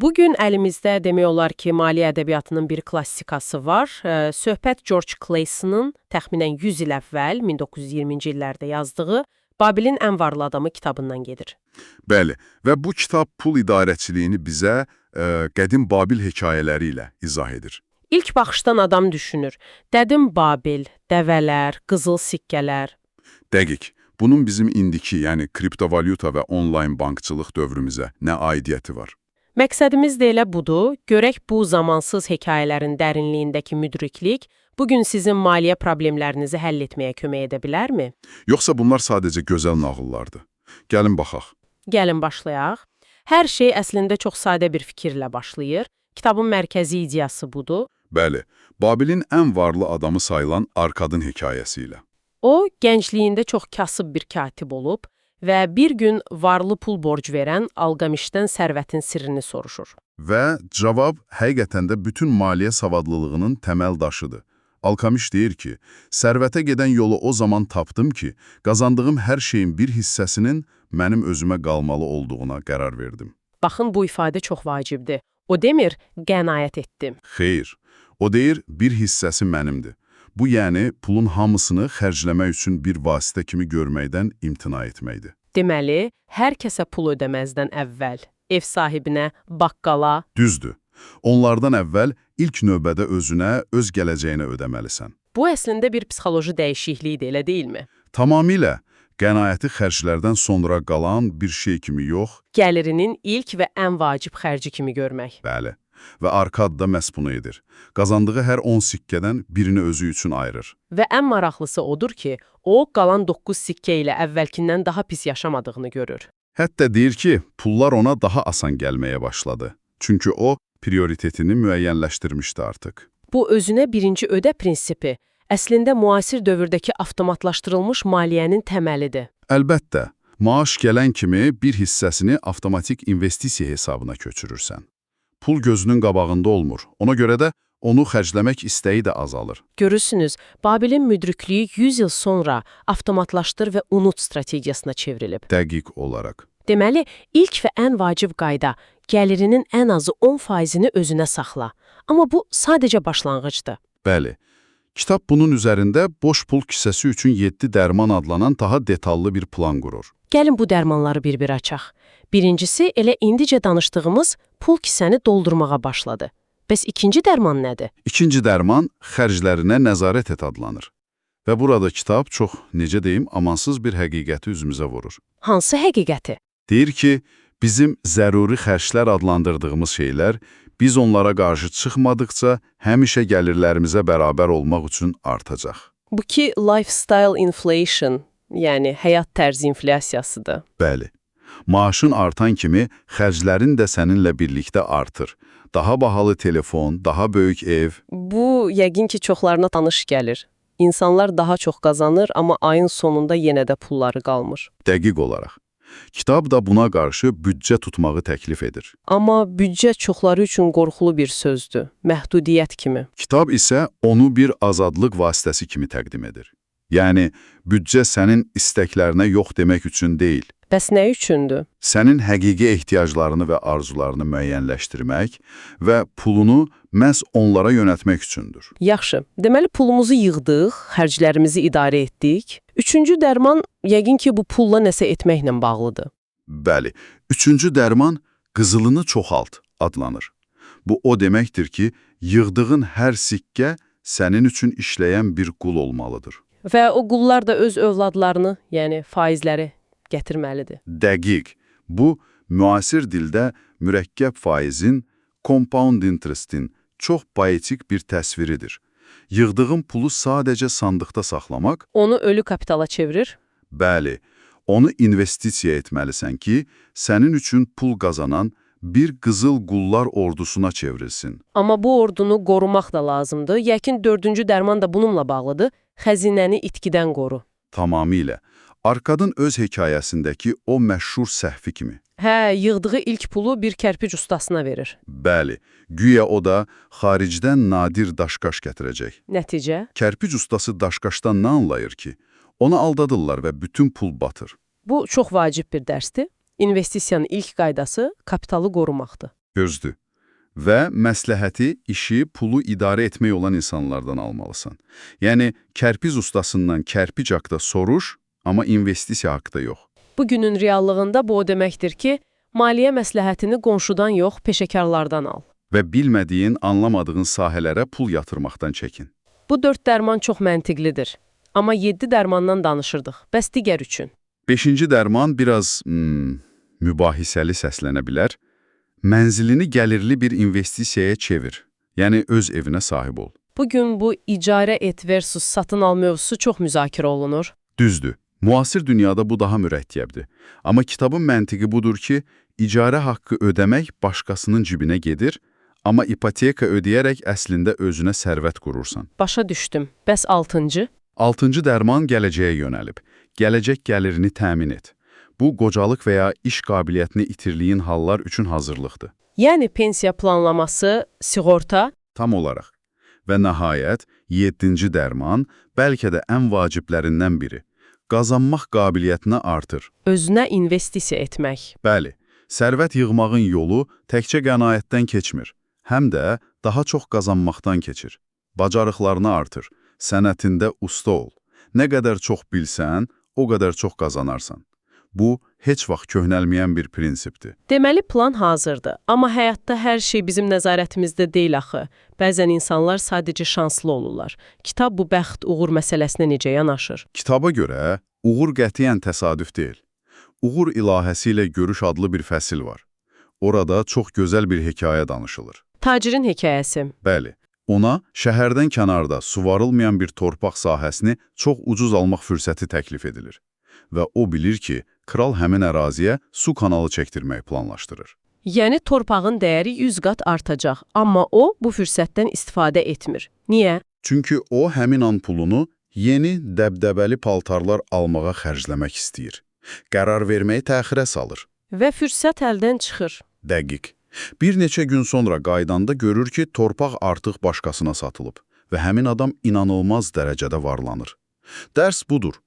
Bugün əlimizdə demək olar ki, maliyyə ədəbiyyatının bir klassikası var. Söhbət George Claysonun təxminən 100 il əvvəl, 1920-ci illərdə yazdığı Babilin ən varlı adamı kitabından gedir. Bəli, və bu kitab pul idarəçiliyini bizə qədim Babil hekayələri ilə izah edir. İlk baxışdan adam düşünür. Qədim Babil, dəvələr, qızıl sikkələr. Dəqiq. Bunun bizim indiki, yəni kriptovalyuta və onlayn bankçılıq dövrümüzə nə aidiyyəti var? Məqsədimiz də elə budur. Görək bu zamansız hekayələrin dərinliyindəki müdriklik bugün sizin maliyyə problemlərinizi həll etməyə kömək edə bilərmi? Yoxsa bunlar sadəcə gözəl nağıllardır? Gəlin baxaq. Gəlin başlayaq. Hər şey əslində çox sadə bir fikirlə başlayır. Kitabın mərkəzi ideyası budur. Bəli, Babilin ən varlı adamı sayılan Arkadın hekayəsi ilə. O, gəncliyində çox kasıb bir katib olub və bir gün varlı pul borc verən Alqamişdən sərvətin sirrini soruşur. Və cavab həqiqətən də bütün maliyyə savadlılığının təməl daşıdır. Alqamiş deyir ki, sərvətə gedən yolu o zaman tapdım ki, qazandığım hər şeyin bir hissəsinin mənim özümə qalmalı olduğuna qərar verdim. Baxın, bu ifadə çox vacibdir. O demir, qənaət etdim. Xeyr, o deyir, bir hissəsi mənimdir. Bu, yəni, pulun hamısını xərcləmək üçün bir vasitə kimi görməkdən imtina etməkdir. Deməli, hər kəsə pul ödəməzdən əvvəl, ev sahibinə, baqqala... Düzdür. Onlardan əvvəl ilk növbədə özünə, öz gələcəyinə ödəməlisən. Bu, əslində bir psixoloji dəyişiklikdir, elə deyilmi? Tamamilə. Qənaəti xərclərdən sonra qalan bir şey kimi yox... Gəlirinin ilk və ən vacib xərci kimi görmək. Bəli. Və Arkad da məhz bunu edir. Qazandığı hər 10 sikkədən birini özü üçün ayırır. Və ən maraqlısı odur ki, o, qalan 9 sikkə ilə əvvəlkindən daha pis yaşamadığını görür. Hətta deyir ki, pullar ona daha asan gəlməyə başladı. Çünki o, prioritetini müəyyənləşdirmişdi artıq. Bu, özünə birinci ödə prinsipi, əslində müasir dövrdəki avtomatlaşdırılmış maliyyənin təməlidir. Əlbəttə, maaş gələn kimi bir hissəsini avtomatik investisiya hesabına köçürürsən. Pul gözünün qabağında olmur. Ona görə də onu xərcləmək istəyi də azalır. Görürsünüz, Babilin müdriklüyü 100 il sonra avtomatlaşdır və unut strategiyasına çevrilib. Dəqiq olaraq. Deməli, ilk və ən vacib qayda, gəlirinin ən azı 10%-ni özünə saxla. Amma bu sadəcə başlanğıcdır. Bəli. Kitab bunun üzərində boş pul kisəsi üçün 7 dərman adlanan daha detallı bir plan qurur. Gəlin bu dərmanları bir-bir açaq. Birincisi, elə indicə danışdığımız pul kisəni doldurmağa başladı. Bəs ikinci dərman nədir? İkinci dərman xərclərinə nəzarət et adlanır. Və burada kitab çox, necə deyim, amansız bir həqiqəti üzümüzə vurur. Hansı həqiqəti? Deyir ki, bizim zəruri xərclər adlandırdığımız şeylər, biz onlara qarşı çıxmadıqca həmişə gəlirlərimizə bərabər olmaq üçün artacaq. Bu ki, lifestyle inflation, yəni həyat tərzi inflyasiyasıdır. Bəli. Maaşın artan kimi xərclərin də səninlə birlikdə artır. Daha bahalı telefon, daha böyük ev. Bu, yəqin ki, çoxlarına tanış gəlir. İnsanlar daha çox qazanır, amma ayın sonunda yenə də pulları qalmır. Dəqiq olaraq. Kitab da buna qarşı büdcə tutmağı təklif edir. Amma büdcə çoxları üçün qorxulu bir sözdür, məhdudiyyət kimi. Kitab isə onu bir azadlıq vasitəsi kimi təqdim edir. Yəni, büdcə sənin istəklərinə yox demək üçün deyil. Bəs nə üçündür? Sənin həqiqi ehtiyaclarını və arzularını müəyyənləşdirmək və pulunu məhz onlara yönəltmək üçündür. Yaxşı, deməli pulumuzu yığdıq, xərclərimizi idarə etdik. Üçüncü dərman, yəqin ki, bu pulla nəsə etməklə bağlıdır. Bəli, üçüncü dərman qızılını çoxalt adlanır. Bu o deməkdir ki, yığdığın hər sikkə sənin üçün işləyən bir qul olmalıdır. Və o qullar da öz övladlarını, yəni faizləri gətirməlidir. Dəqiq. Bu, müasir dildə mürəkkəb faizin, compound interest'in çox poetik bir təsviridir. Yığdığın pulu sadəcə sandıqda saxlamaq... Onu ölü kapitala çevirir? Bəli. Onu investisiya etməlisən ki, sənin üçün pul qazanan bir qızıl qullar ordusuna çevrilsin. Amma bu ordunu qorumaq da lazımdır. Yəqin dördüncü dərman da bununla bağlıdır. Xəzinəni itkidən qoru. Tamamilə. Arkadın öz hekayəsindəki o məşhur səhvi kimi. Hə, yığdığı ilk pulu bir kərpic ustasına verir. Bəli, güya o da xaricdən nadir daşqaş gətirəcək. Nəticə? Kərpic ustası daşqaşdan nə anlayır ki? Onu aldadırlar və bütün pul batır. Bu çox vacib bir dərsdir. İnvestisiyanın ilk qaydası kapitalı qorumaqdır. Gözdür. Və məsləhəti, işi, pulu idarə etmək olan insanlardan almalısan. Yəni, kərpiz ustasından kərpic haqda soruş, amma investisiya haqda yox. Bugünün reallığında bu o deməkdir ki, maliyyə məsləhətini qonşudan yox, peşəkarlardan al. Və bilmədiyin, anlamadığın sahələrə pul yatırmaqdan çəkin. Bu 4 dərman çox məntiqlidir. Amma 7 dərmandan danışırdıq. Bəs digər üçün? 5-ci dərman biraz mübahisəli səslənə bilər. Mənzilini gəlirli bir investisiyaya çevir. Yəni, öz evinə sahib ol. Bugün bu icarə et versus satın al mövzusu çox müzakirə olunur. Düzdür. Müasir dünyada bu daha mürəkkəbdir. Amma kitabın məntiqi budur ki, icarə haqqı ödəmək başqasının cibinə gedir, amma ipoteka ödəyərək əslində özünə sərvət qurursan. Başa düşdüm. Bəs 6-cı? 6-cı dərman gələcəyə yönəlib. Gələcək gəlirini təmin et. Bu, qocalıq və ya iş qabiliyyətini itirdiyin hallar üçün hazırlıqdır. Yəni pensiya planlaması, sığorta? Tam olaraq. Və nəhayət, 7-ci dərman bəlkə də ən vaciblərindən biri. Qazanmaq qabiliyyətini artır. Özünə investisiya etmək. Bəli, sərvət yığmağın yolu təkcə qənaətdən keçmir. Həm də daha çox qazanmaqdan keçir. Bacarıqlarını artır. Sənətində usta ol. Nə qədər çox bilsən, o qədər çox qazanarsan. Bu, heç vaxt köhnəlməyən bir prinsipdir. Deməli, plan hazırdır. Amma həyatda hər şey bizim nəzarətimizdə deyil axı. Bəzən insanlar sadəcə şanslı olurlar. Kitab bu bəxt, uğur məsələsinə necə yanaşır? Kitaba görə, uğur qətiyyən təsadüf deyil. Uğur ilahəsi ilə görüş adlı bir fəsil var. Orada çox gözəl bir hekayə danışılır. Tacirin hekayəsi. Bəli, ona şəhərdən kənarda suvarılmayan bir torpaq sahəsini çox ucuz almaq fürsəti təklif edilir. Və o bilir ki, kral həmin əraziyə su kanalı çəkdirməyi planlaşdırır. Yəni torpağın dəyəri 100 qat artacaq, amma o bu fürsətdən istifadə etmir. Niyə? Çünki o həmin an pulunu yeni dəbdəbəli paltarlar almağa xərcləmək istəyir. Qərar verməyi təxirə salır. Və fürsət əldən çıxır. Dəqiq. Bir neçə gün sonra qaydanda görür ki, torpaq artıq başqasına satılıb və həmin adam inanılmaz dərəcədə varlanır. Dərs budur.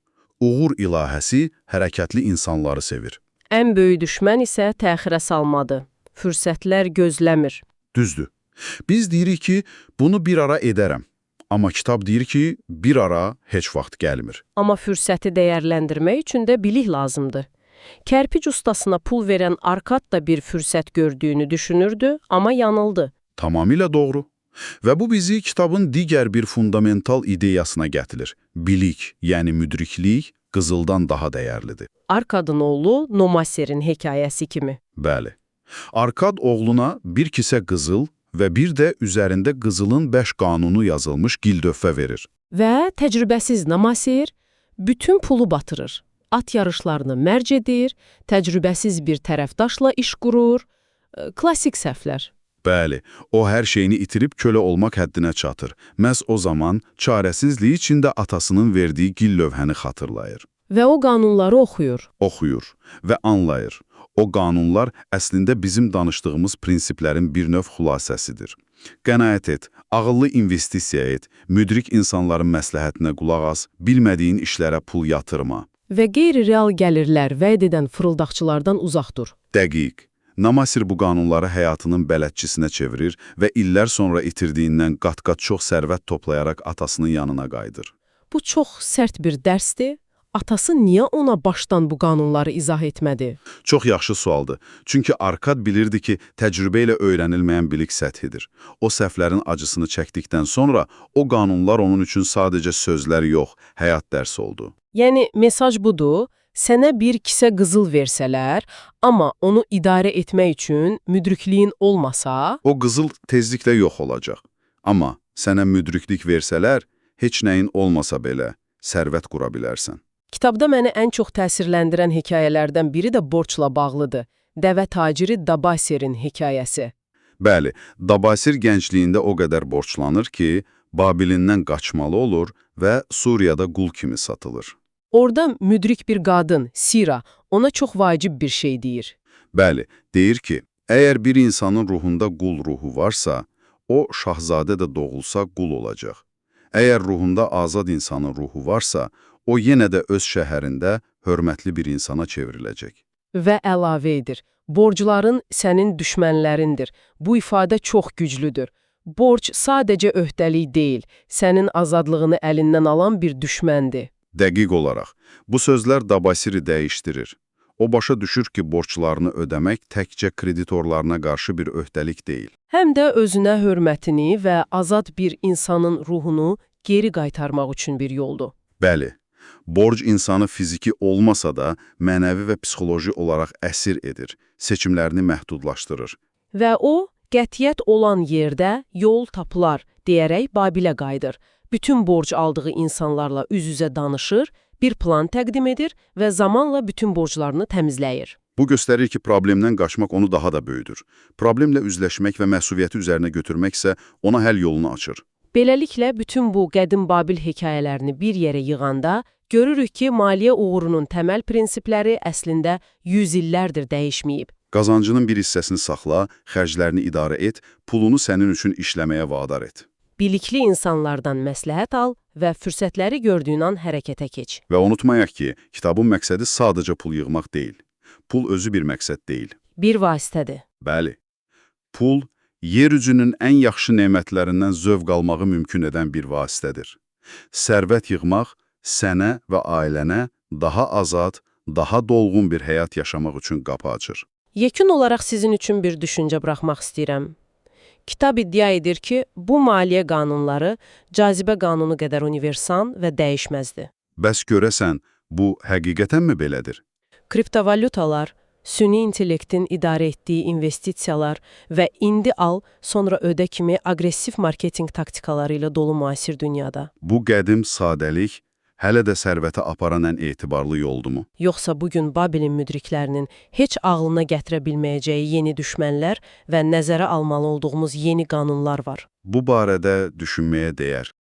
Uğur ilahəsi hərəkətli insanları sevir. Ən böyük düşmən isə təxirə salmadı. Fürsətlər gözləmir. Düzdür. Biz deyirik ki, bunu bir ara edərəm. Amma kitab deyir ki, bir ara heç vaxt gəlmir. Amma fürsəti dəyərləndirmək üçün də bilik lazımdır. Kərpic ustasına pul verən Arkad da bir fürsət gördüyünü düşünürdü, amma yanıldı. Tamamilə doğru. Və bu bizi kitabın digər bir fundamental ideyasına gətirir. Bilik, yəni müdriklik, qızıldan daha dəyərlidir. Arkadın oğlu Nomaser'in hekayəsi kimi. Bəli. Arkad oğluna bir kisə qızıl və bir də üzərində qızılın 5 qanunu yazılmış gildöffə verir. Və təcrübəsiz Nomaser bütün pulu batırır. At yarışlarını mərc edir, təcrübəsiz bir tərəfdaşla iş qurur. Klassik səhvlər. Bəli, o hər şeyini itirib kölə olmaq həddinə çatır. Məhz o zaman çarəsizliyi içində atasının verdiyi gil lövhəni xatırlayır. Və o qanunları oxuyur. Oxuyur və anlayır. O qanunlar əslində bizim danışdığımız prinsiplərin bir növ xülasəsidir. Qənaət et, ağıllı investisiya et, müdrik insanların məsləhətinə qulaq as, bilmədiyin işlərə pul yatırma. Və qeyri-real gəlirlər vəd edən fırıldaqçılardan uzaq dur. Dəqiq. Namasir bu qanunları həyatının bələdçisinə çevirir və illər sonra itirdiyindən qat-qat çox sərvət toplayaraq atasının yanına qayıdır. Bu çox sərt bir dərsdir. Atası niyə ona başdan bu qanunları izah etmədi? Çox yaxşı sualdır. Çünki Arkad bilirdi ki, təcrübə ilə öyrənilməyən bilik səthidir. O səhvlərin acısını çəkdikdən sonra o qanunlar onun üçün sadəcə sözlər yox, həyat dərsi oldu. Yəni, mesaj budur. Sənə bir kisə qızıl versələr, amma onu idarə etmək üçün müdrikliyin olmasa... O qızıl tezliklə yox olacaq. Amma sənə müdriklik versələr, heç nəyin olmasa belə sərvət qura bilərsən. Kitabda məni ən çox təsirləndirən hekayələrdən biri də borcla bağlıdır. Dəvə taciri Dabaser'in hekayəsi. Bəli, Dabasir gəncliyində o qədər borclanır ki, Babilindən qaçmalı olur və Suriyada qul kimi satılır. Orada müdrik bir qadın, Sira, ona çox vacib bir şey deyir. Bəli, deyir ki, əgər bir insanın ruhunda qul ruhu varsa, o şahzadə də doğulsa qul olacaq. Əgər ruhunda azad insanın ruhu varsa, o yenə də öz şəhərində hörmətli bir insana çevriləcək. Və əlavə edir, borcların sənin düşmənlərindir. Bu ifadə çox güclüdür. Borc sadəcə öhdəlik deyil, sənin azadlığını əlindən alan bir düşməndir. Dəqiq olaraq, bu sözlər Dabasiri dəyişdirir. O başa düşür ki, borclarını ödəmək təkcə kreditorlarına qarşı bir öhdəlik deyil. Həm də özünə hörmətini və azad bir insanın ruhunu geri qaytarmaq üçün bir yoldur. Bəli, borc insanı fiziki olmasa da mənəvi və psixoloji olaraq əsir edir, seçimlərini məhdudlaşdırır. Və o, qətiyyət olan yerdə yol tapılar deyərək Babilə qayıdır. Bütün borc aldığı insanlarla üz-üzə danışır, bir plan təqdim edir və zamanla bütün borclarını təmizləyir. Bu göstərir ki, problemdən qaçmaq onu daha da böyüdür. Problemlə üzləşmək və məsuliyyəti üzərinə götürmək isə ona həll yolunu açır. Beləliklə, bütün bu qədim Babil hekayələrini bir yerə yığanda, görürük ki, maliyyə uğurunun təməl prinsipləri əslində 100 illərdir dəyişməyib. Qazancının bir hissəsini saxla, xərclərini idarə et, pulunu sənin üçün işləməyə vadar et. Bilikli insanlardan məsləhət al və fürsətləri gördüyün an hərəkətə keç. Və unutmayaq ki, kitabın məqsədi sadəcə pul yığmaq deyil. Pul özü bir məqsəd deyil. Bir vasitədir. Bəli, pul yer üzünün ən yaxşı nemətlərindən zövq almağı mümkün edən bir vasitədir. Sərvət yığmaq sənə və ailənə daha azad, daha dolğun bir həyat yaşamaq üçün qapı açır. Yekun olaraq sizin üçün bir düşüncə buraxmaq istəyirəm. Kitab iddia edir ki, bu maliyyə qanunları cazibə qanunu qədər universal və dəyişməzdir. Bəs görəsən, bu həqiqətənmi belədir? Kriptovalyutalar, süni intellektin idarə etdiyi investisiyalar və indi al, sonra ödə kimi aqressiv marketinq taktikaları ilə dolu müasir dünyada. Bu qədim sadəlik hələ də sərvətə aparan ən etibarlı yoldumu? Yoxsa bugün Babilin müdriklərinin heç ağlına gətirə bilməyəcəyi yeni düşmənlər və nəzərə almalı olduğumuz yeni qanunlar var? Bu barədə düşünməyə dəyər.